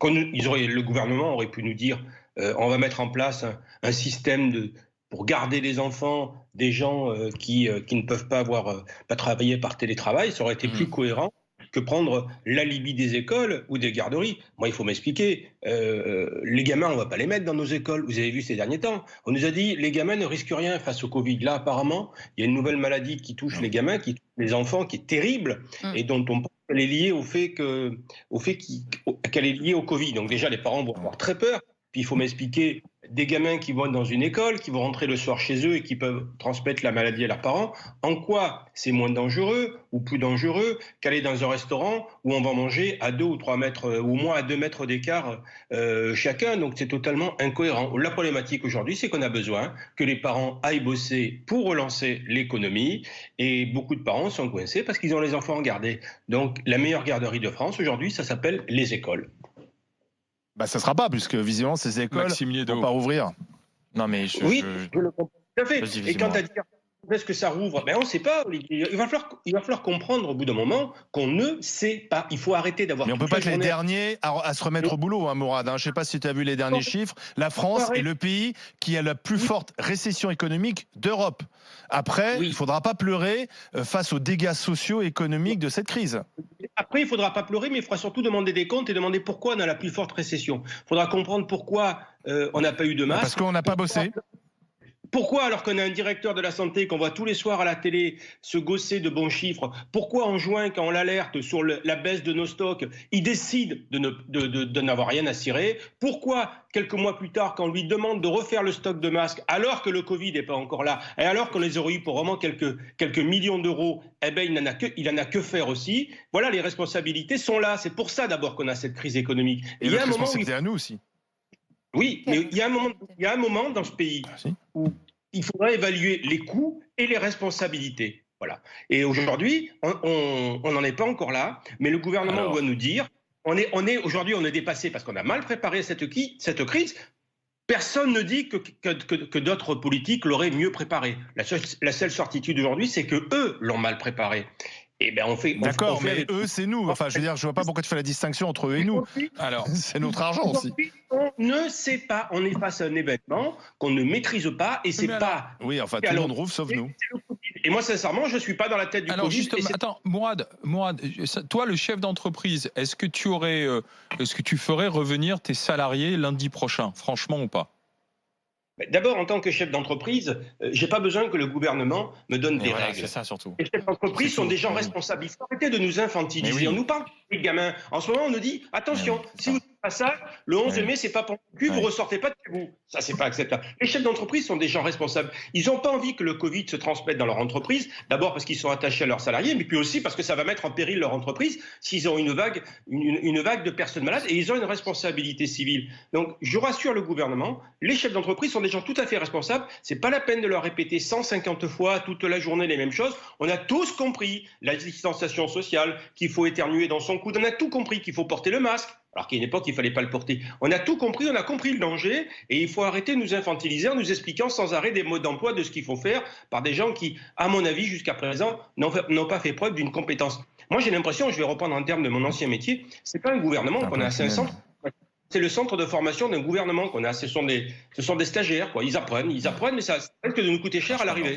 Le gouvernement aurait pu nous dire on va mettre en place un système pour garder les enfants des gens qui ne peuvent pas travailler par télétravail. Ça aurait été plus cohérent que prendre l'alibi des écoles ou des garderies. Moi, il faut m'expliquer. Les gamins, on ne va pas les mettre dans nos écoles. Vous avez vu ces derniers temps. On nous a dit les gamins ne risquent rien face au Covid. Là, apparemment, il y a une nouvelle maladie qui touche les gamins, qui touche les enfants, qui est terrible et dont on pense qu'elle est liée qu'elle est liée au Covid. Donc déjà, les parents vont avoir très peur. Puis il faut m'expliquer des gamins qui vont dans une école, qui vont rentrer le soir chez eux et qui peuvent transmettre la maladie à leurs parents. En quoi c'est moins dangereux ou plus dangereux qu'aller dans un restaurant où on va manger à 2 ou 3 mètres, ou moins à 2 mètres d'écart chacun. Donc c'est totalement incohérent. La problématique aujourd'hui, c'est qu'on a besoin que les parents aillent bosser pour relancer l'économie. Et beaucoup de parents sont coincés parce qu'ils ont les enfants à garder. Donc la meilleure garderie de France aujourd'hui, ça s'appelle les écoles. Bah, ça ne sera pas, puisque visiblement ces écoles ne vont pas rouvrir. Non, mais je le comprends tout à fait. Et quant à dire est-ce que ça rouvre, on ne sait pas, Olivier. Il va falloir comprendre au bout d'un moment qu'on ne sait pas. Il faut arrêter d'avoir. Mais on ne peut pas être les derniers à se remettre au boulot, hein, Mourad. Je ne sais pas si tu as vu les derniers chiffres. La France est le pays qui a la plus forte récession économique d'Europe. Après, il ne faudra pas pleurer face aux dégâts sociaux et économiques de cette crise. Après, il ne faudra pas pleurer, mais il faudra surtout demander des comptes et demander pourquoi on a la plus forte récession. Il faudra comprendre pourquoi on n'a pas eu de masque. Parce qu'on n'a pas bossé. Pourquoi, alors qu'on a un directeur de la santé qu'on voit tous les soirs à la télé se gausser de bons chiffres, pourquoi en juin, quand on l'alerte sur la baisse de nos stocks, il décide de n'avoir rien à cirer? Pourquoi, quelques mois plus tard, quand on lui demande de refaire le stock de masques, alors que le Covid n'est pas encore là, et alors qu'on les aurait eu pour vraiment quelques millions d'euros, il en a que faire aussi. Voilà, les responsabilités sont là. C'est pour ça d'abord qu'on a cette crise économique. Et il y a un moment où à nous aussi. Oui, mais il y a un moment dans ce pays où il faudra évaluer les coûts et les responsabilités. Voilà. Et aujourd'hui, on n'en est pas encore là, mais le gouvernement doit nous dire, aujourd'hui, on est dépassé parce qu'on a mal préparé cette crise. Personne ne dit que d'autres politiques l'auraient mieux préparé. La seule certitude aujourd'hui, c'est que eux l'ont mal préparé. D'accord, mais eux, c'est nous. Enfin, je veux dire, je vois pas pourquoi tu fais la distinction entre eux et nous. Alors, c'est notre argent aussi. On ne sait pas. On est face à un événement qu'on ne maîtrise pas et c'est pas. Oui, enfin, tout le monde rouvre sauf nous. Et moi, sincèrement, je suis pas dans la tête du Covid. Alors, justement, attends, Mourad, toi, le chef d'entreprise, est-ce que tu ferais revenir tes salariés lundi prochain, franchement ou pas? D'abord, en tant que chef d'entreprise, j'ai pas besoin que le gouvernement me donne des règles. C'est ça surtout. Les chefs d'entreprise sont des gens responsables. Il faut arrêter de nous infantiliser. On nous parle des gamins. En ce moment, on nous dit attention, si vous faites pas ça, le 11 mai, c'est pas pour le cul, vous ressortez pas de chez vous. Ça, c'est pas acceptable. Les chefs d'entreprise sont des gens responsables. Ils n'ont pas envie que le Covid se transmette dans leur entreprise. D'abord parce qu'ils sont attachés à leurs salariés, mais puis aussi parce que ça va mettre en péril leur entreprise s'ils ont une vague de personnes malades et ils ont une responsabilité civile. Donc, je rassure le gouvernement, les chefs d'entreprise sont des gens tout à fait responsables. C'est pas la peine de leur répéter 150 fois toute la journée les mêmes choses. On a tous compris la distanciation sociale, qu'il faut éternuer dans son coude. On a tout compris qu'il faut porter le masque. Alors qu'à une époque, il ne fallait pas le porter. On a tout compris, on a compris le danger et il faut arrêter de nous infantiliser en nous expliquant sans arrêt des modes d'emploi de ce qu'il faut faire par des gens qui, à mon avis, jusqu'à présent, n'ont pas fait preuve d'une compétence. Moi, j'ai l'impression, je vais reprendre en termes de mon ancien métier, c'est pas un gouvernement qu'on a à 500. C'est le centre de formation d'un gouvernement qu'on a. Ce sont des stagiaires, quoi. Ils apprennent, mais ça risque de nous coûter cher à l'arrivée.